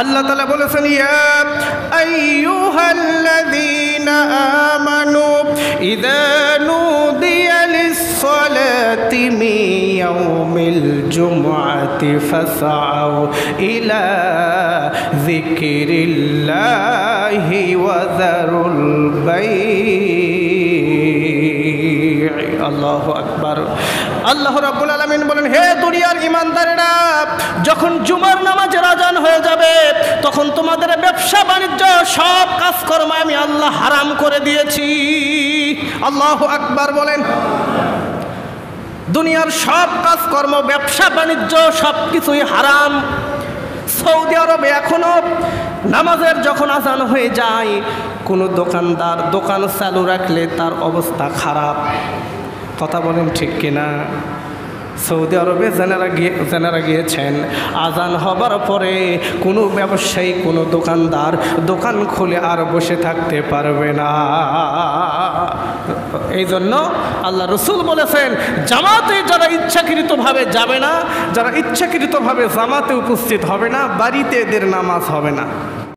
আল্লাহ তাআলা বলেছেন ইয়া আইয়ুহাল্লাযীনা আমানু ইযা নুদিয়া লিস-সালাতি মিন ইয়াউমিল জুমআতি ফাসআউ ইলা যিকরিল্লাহি ওয়া যারুল বাই'। আল্লাহু আকবার। আল্লাহ রাব্বুল আলামিন বলেন, হে দুনিয়ার ঈমানদারেরা, যখন জুমার নামাজের আজান হয়ে যাবে তখন তোমাদের ব্যবসা বাণিজ্য সব কাজকর্ম আমি আল্লাহ হারাম করে দিয়েছি। আল্লাহু আকবার বলেন। দুনিয়ার সব কাজকর্ম, ব্যবসা বাণিজ্য সব কিছুই হারাম। সৌদি আরবে এখনো নামাজের যখন আজান হয়ে যায়, কোনো দোকানদার দোকান চালু রাখলে তার অবস্থা খারাপ। কথা বলেন ঠিক কিনা? সৌদি আরবে যারা গিয়েছেন, আজান হবার পরে কোনো ব্যবসায়ী, কোনো দোকানদার দোকান খুলে আর বসে থাকতে পারবে না। এই জন্য আল্লাহ রসুল বলেছেন, জামাতে যারা ইচ্ছাকৃতভাবে যাবে না, যারা ইচ্ছাকৃতভাবে জামাতে উপস্থিত হবে না, বাড়িতে এদের নামাজ হবে না।